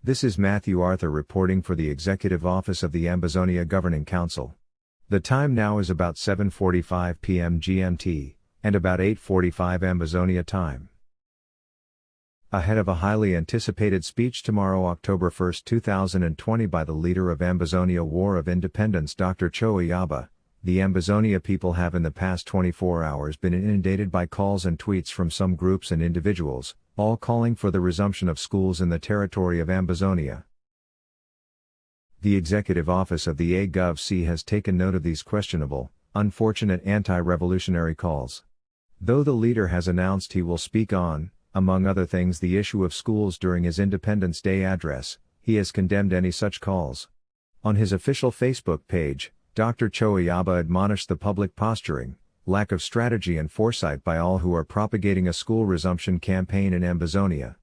This is Matthew Arthur reporting for the Executive Office of the Ambazonia Governing Council. The time now is about 7:45 p.m. GMT, and about 8:45 Ambazonia time. Ahead of a highly anticipated speech tomorrow, October 1, 2020 by the leader of Ambazonia War of Independence Dr. Choayaba, the Ambazonia people have in the past 24 hours been inundated by calls and tweets from some groups and individuals, all calling for the resumption of schools in the territory of Ambazonia. The Executive Office of the AGovC has taken note of these questionable, unfortunate anti-revolutionary calls. Though the leader has announced he will speak on, among other things, the issue of schools during his Independence Day address, he has condemned any such calls. On his official Facebook page, Dr. Choayaba admonished the public posturing, lack of strategy and foresight by all who are propagating a school resumption campaign in Ambazonia.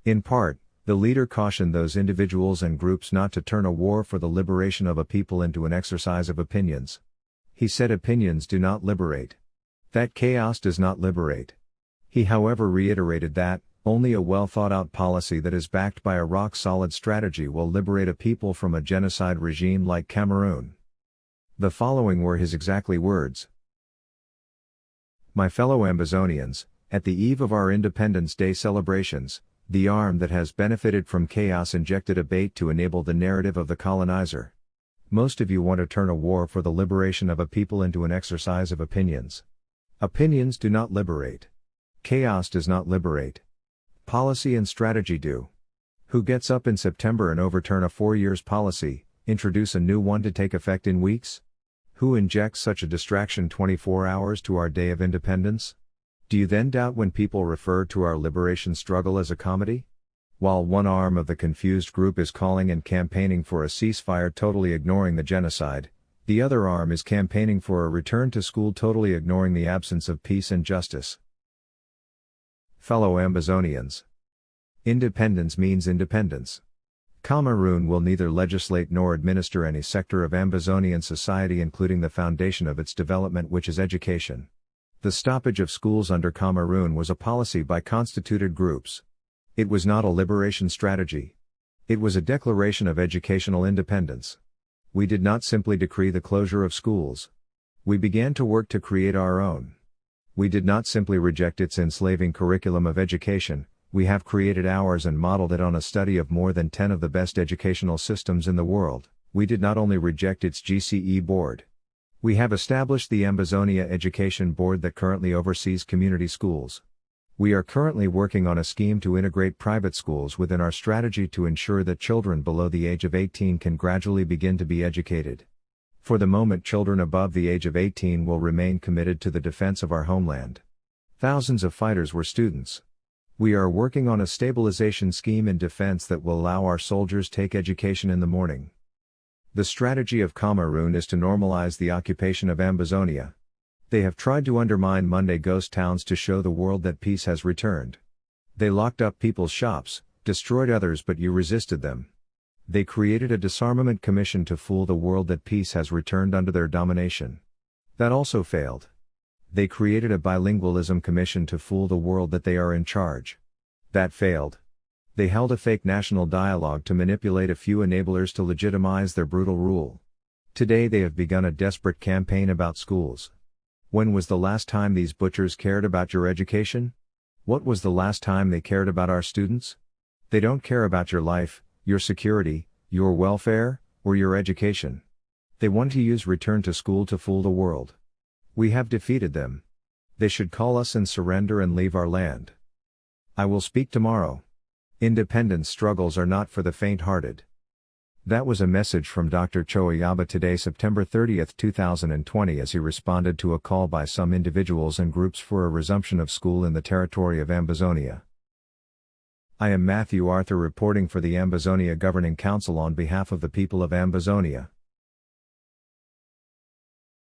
In part, the leader cautioned those individuals and groups not to turn a war for the liberation of a people into an exercise of opinions. He said opinions do not liberate. That chaos does not liberate. He however reiterated that, only a well-thought-out policy that is backed by a rock-solid strategy will liberate a people from a genocide regime like Cameroon. The following were his exactly words. My fellow Ambazonians, at the eve of our Independence Day celebrations, the arm that has benefited from chaos injected a bait to enable the narrative of the colonizer. Most of you want to turn a war for the liberation of a people into an exercise of opinions. Opinions do not liberate. Chaos does not liberate. Policy and strategy do. Who gets up in September and overturn a 4 years policy, introduce a new one to take effect in weeks? Who injects such a distraction 24 hours to our day of independence? Do you then doubt when people refer to our liberation struggle as a comedy? While one arm of the confused group is calling and campaigning for a ceasefire, totally ignoring the genocide, the other arm is campaigning for a return to school, totally ignoring the absence of peace and justice. Fellow Ambazonians. Independence means independence. Cameroon will neither legislate nor administer any sector of Ambazonian society, including the foundation of its development, which is education. The stoppage of schools under Cameroon was a policy by constituted groups. It was not a liberation strategy. It was a declaration of educational independence. We did not simply decree the closure of schools. We began to work to create our own. We did not simply reject its enslaving curriculum of education. We have created ours and modeled it on a study of more than 10 of the best educational systems in the world. We did not only reject its GCE board. We have established the Ambazonia Education Board that currently oversees community schools. We are currently working on a scheme to integrate private schools within our strategy to ensure that children below the age of 18 can gradually begin to be educated. For the moment, children above the age of 18 will remain committed to the defense of our homeland. Thousands of fighters were students. We are working on a stabilization scheme in defense that will allow our soldiers take education in the morning. The strategy of Cameroon is to normalize the occupation of Ambazonia. They have tried to undermine Monday ghost towns to show the world that peace has returned. They locked up people's shops, destroyed others, but you resisted them. They created a disarmament commission to fool the world that peace has returned under their domination. That also failed. They created a bilingualism commission to fool the world that they are in charge. That failed. They held a fake national dialogue to manipulate a few enablers to legitimize their brutal rule. Today they have begun a desperate campaign about schools. When was the last time these butchers cared about your education? What was the last time they cared about our students? They don't care about your life, your security, your welfare, or your education. They want to use return to school to fool the world. We have defeated them. They should call us and surrender and leave our land. I will speak tomorrow. Independence struggles are not for the faint-hearted. That was a message from Dr. Choayaba today, September 30, 2020, as he responded to a call by some individuals and groups for a resumption of school in the territory of Ambazonia. I am Matthew Arthur reporting for the Ambazonia Governing Council on behalf of the people of Ambazonia.